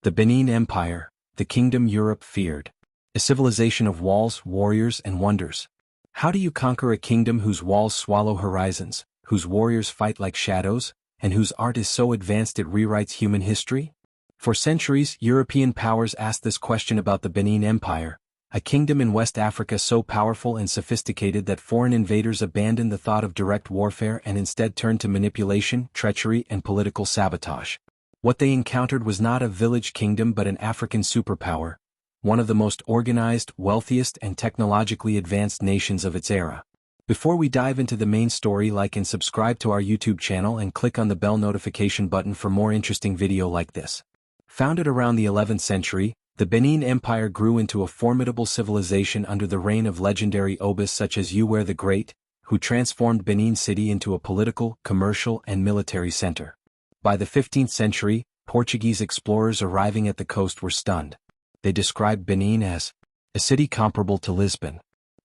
The Benin Empire, the kingdom Europe feared. A civilization of walls, warriors, and wonders. How do you conquer a kingdom whose walls swallow horizons, whose warriors fight like shadows, and whose art is so advanced it rewrites human history? For centuries, European powers asked this question about the Benin Empire, a kingdom in West Africa so powerful and sophisticated that foreign invaders abandoned the thought of direct warfare and instead turned to manipulation, treachery, and political sabotage. What they encountered was not a village kingdom but an African superpower, one of the most organized, wealthiest, and technologically advanced nations of its era. Before we dive into the main story, like and subscribe to our YouTube channel and click on the bell notification button for more interesting video like this. Founded around the 11th century, the Benin Empire grew into a formidable civilization under the reign of legendary Obas such as Uware the Great, who transformed Benin City into a political, commercial, and military center. By the 15th century, Portuguese explorers arriving at the coast were stunned. They described Benin as a city comparable to Lisbon,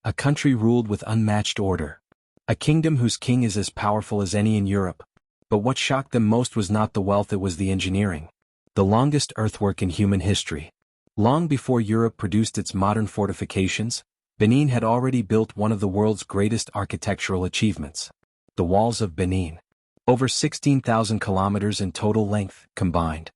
a country ruled with unmatched order, a kingdom whose king is as powerful as any in Europe. But what shocked them most was not the wealth, it was the engineering. The longest earthwork in human history. Long before Europe produced its modern fortifications, Benin had already built one of the world's greatest architectural achievements. The Walls of Benin. Over 16,000 kilometers in total length, combined.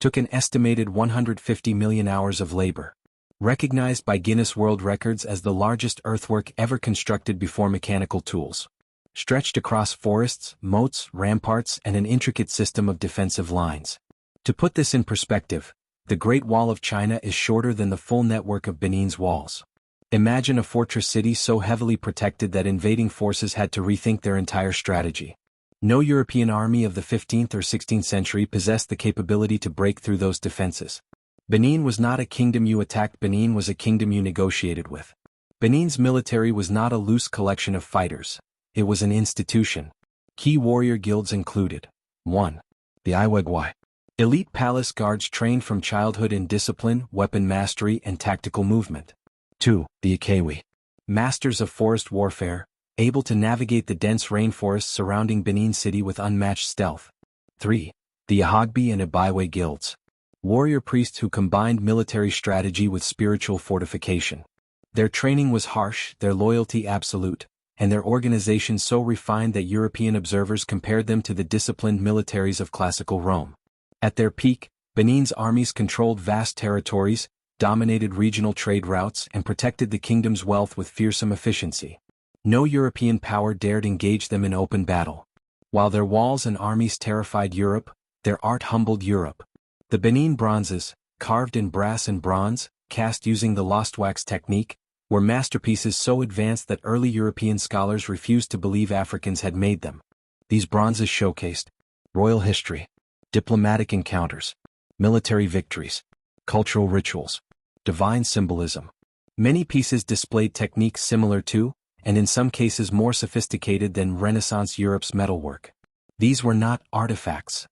Took an estimated 150 million hours of labor. Recognized by Guinness World Records as the largest earthwork ever constructed before mechanical tools. Stretched across forests, moats, ramparts, and an intricate system of defensive lines. To put this in perspective, the Great Wall of China is shorter than the full network of Benin's walls. Imagine a fortress city so heavily protected that invading forces had to rethink their entire strategy. No European army of the 15th or 16th century possessed the capability to break through those defenses. Benin was not a kingdom you attacked, Benin was a kingdom you negotiated with. Benin's military was not a loose collection of fighters. It was an institution. Key warrior guilds included 1. The Iwegwai. Elite palace guards trained from childhood in discipline, weapon mastery, and tactical movement. 2. The Ikewi. Masters of forest warfare, able to navigate the dense rainforests surrounding Benin City with unmatched stealth. 3. The Ahagbi and Ibaiwe guilds. Warrior priests who combined military strategy with spiritual fortification. Their training was harsh, their loyalty absolute, and their organization so refined that European observers compared them to the disciplined militaries of classical Rome. At their peak, Benin's armies controlled vast territories, dominated regional trade routes, and protected the kingdom's wealth with fearsome efficiency. No European power dared engage them in open battle. While their walls and armies terrified Europe, their art humbled Europe. The Benin Bronzes, carved in brass and bronze, cast using the lost wax technique, were masterpieces so advanced that early European scholars refused to believe Africans had made them. These bronzes showcased royal history, diplomatic encounters, military victories, cultural rituals, divine symbolism. Many pieces displayed techniques similar to, and in some cases more sophisticated than Renaissance Europe's metalwork. These were not artifacts.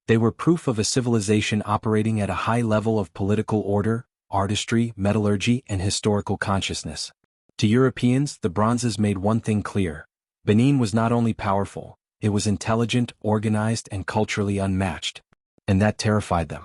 They were proof of a civilization operating at a high level of political order, artistry, metallurgy, and historical consciousness. To Europeans, the bronzes made one thing clear. Benin was not only powerful, it was intelligent, organized, and culturally unmatched. And that terrified them.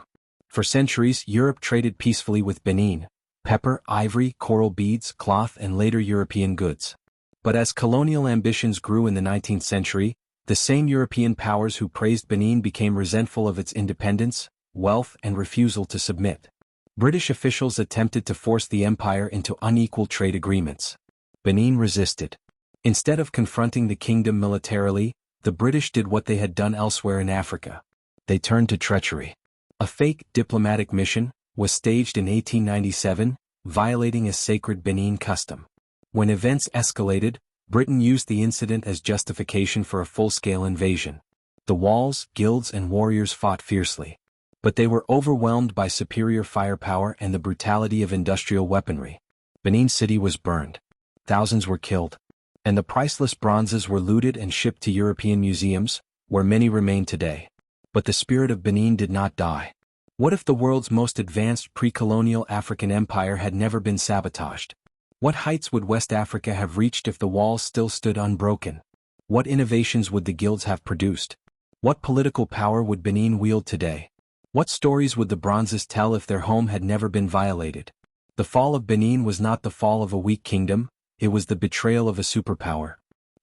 For centuries, Europe traded peacefully with Benin: pepper, ivory, coral beads, cloth, and later European goods. But as colonial ambitions grew in the 19th century, the same European powers who praised Benin became resentful of its independence, wealth, and refusal to submit. British officials attempted to force the empire into unequal trade agreements. Benin resisted. Instead of confronting the kingdom militarily, the British did what they had done elsewhere in Africa. They turned to treachery. A fake diplomatic mission was staged in 1897, violating a sacred Benin custom. When events escalated, Britain used the incident as justification for a full-scale invasion. The walls, guilds, and warriors fought fiercely. But they were overwhelmed by superior firepower and the brutality of industrial weaponry. Benin City was burned. Thousands were killed. And the priceless bronzes were looted and shipped to European museums, where many remain today. But the spirit of Benin did not die. What if the world's most advanced pre-colonial African empire had never been sabotaged? What heights would West Africa have reached if the walls still stood unbroken? What innovations would the guilds have produced? What political power would Benin wield today? What stories would the Bronzes tell if their home had never been violated? The fall of Benin was not the fall of a weak kingdom, it was the betrayal of a superpower.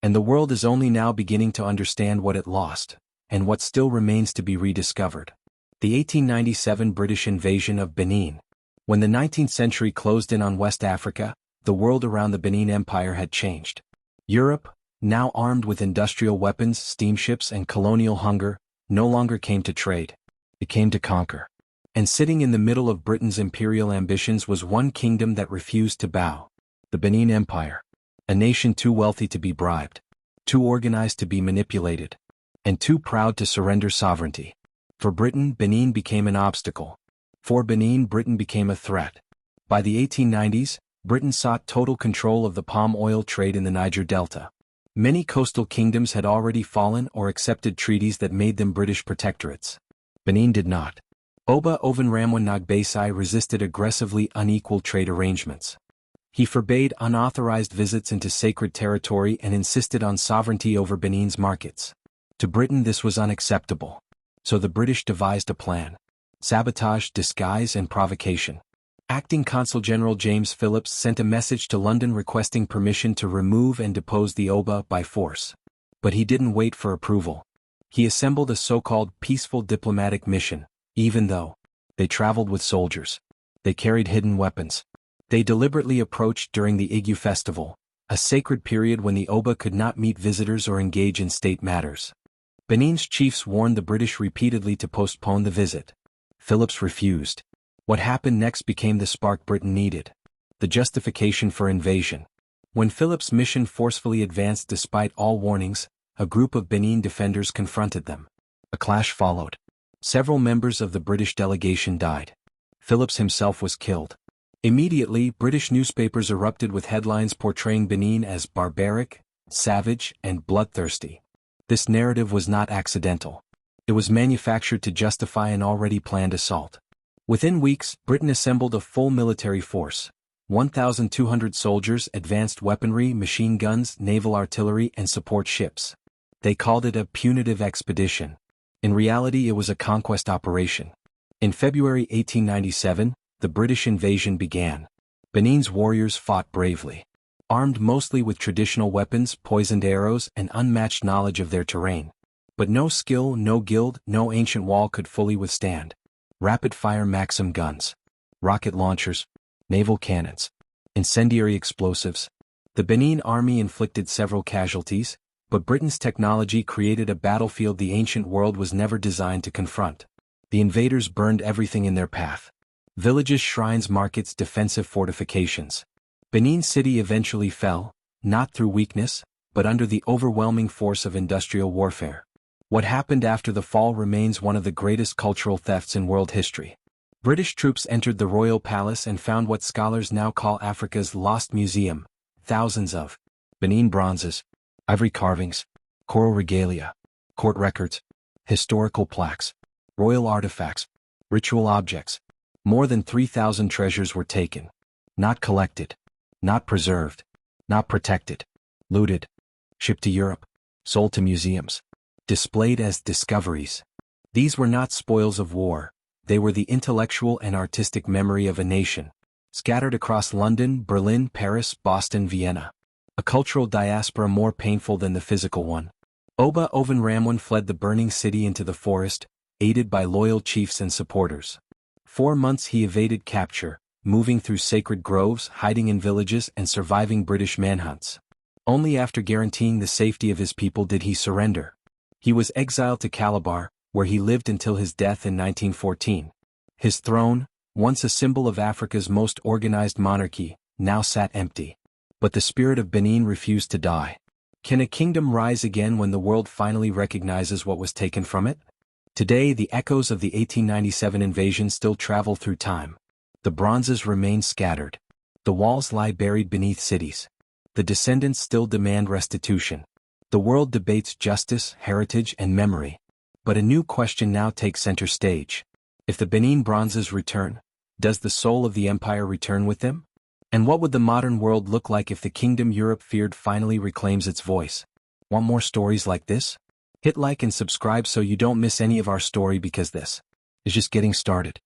And the world is only now beginning to understand what it lost, and what still remains to be rediscovered. The 1897 British invasion of Benin. When the 19th century closed in on West Africa, the world around the Benin Empire had changed. Europe, now armed with industrial weapons, steamships and colonial hunger, no longer came to trade. It came to conquer. And sitting in the middle of Britain's imperial ambitions was one kingdom that refused to bow. The Benin Empire. A nation too wealthy to be bribed, too organized to be manipulated, and too proud to surrender sovereignty. For Britain, Benin became an obstacle. For Benin, Britain became a threat. By the 1890s, Britain sought total control of the palm oil trade in the Niger Delta. Many coastal kingdoms had already fallen or accepted treaties that made them British protectorates. Benin did not. Oba of Benin resisted aggressively unequal trade arrangements. He forbade unauthorized visits into sacred territory and insisted on sovereignty over Benin's markets. To Britain this was unacceptable. So the British devised a plan. Sabotage, disguise and provocation. Acting Consul General James Phillips sent a message to London requesting permission to remove and depose the Oba by force. But he didn't wait for approval. He assembled a so-called peaceful diplomatic mission, even though they traveled with soldiers. They carried hidden weapons. They deliberately approached during the Igu festival, a sacred period when the Oba could not meet visitors or engage in state matters. Benin's chiefs warned the British repeatedly to postpone the visit. Phillips refused. What happened next became the spark Britain needed. The justification for invasion. When Phillips' mission forcefully advanced despite all warnings, a group of Benin defenders confronted them. A clash followed. Several members of the British delegation died. Phillips himself was killed. Immediately, British newspapers erupted with headlines portraying Benin as barbaric, savage, and bloodthirsty. This narrative was not accidental. It was manufactured to justify an already planned assault. Within weeks, Britain assembled a full military force. 1,200 soldiers, advanced weaponry, machine guns, naval artillery, and support ships. They called it a punitive expedition. In reality, it was a conquest operation. In February 1897, the British invasion began. Benin's warriors fought bravely. Armed mostly with traditional weapons, poisoned arrows, and unmatched knowledge of their terrain. But no skill, no guild, no ancient wall could fully withstand. Rapid-fire Maxim guns, rocket launchers, naval cannons, incendiary explosives. The Benin army inflicted several casualties, but Britain's technology created a battlefield the ancient world was never designed to confront. The invaders burned everything in their path. Villages, shrines, markets, defensive fortifications. Benin City eventually fell, not through weakness, but under the overwhelming force of industrial warfare. What happened after the fall remains one of the greatest cultural thefts in world history. British troops entered the royal palace and found what scholars now call Africa's lost museum, thousands of Benin bronzes, ivory carvings, coral regalia, court records, historical plaques, royal artifacts, ritual objects. More than 3,000 treasures were taken. Not collected, not preserved, not protected, looted, shipped to Europe, sold to museums, displayed as discoveries. These were not spoils of war, they were the intellectual and artistic memory of a nation, scattered across London, Berlin, Paris, Boston, Vienna. A cultural diaspora more painful than the physical one. Oba of Benin fled the burning city into the forest, aided by loyal chiefs and supporters. 4 months he evaded capture, moving through sacred groves, hiding in villages and surviving British manhunts. Only after guaranteeing the safety of his people did he surrender. He was exiled to Calabar, where he lived until his death in 1914. His throne, once a symbol of Africa's most organized monarchy, now sat empty. But the spirit of Benin refused to die. Can a kingdom rise again when the world finally recognizes what was taken from it? Today, the echoes of the 1897 invasion still travel through time. The bronzes remain scattered. The walls lie buried beneath cities. The descendants still demand restitution. The world debates justice, heritage, and memory. But a new question now takes center stage. If the Benin bronzes return, does the soul of the empire return with them? And what would the modern world look like if the kingdom Europe feared finally reclaims its voice? Want more stories like this? Hit like and subscribe so you don't miss any of our story, because this is just getting started.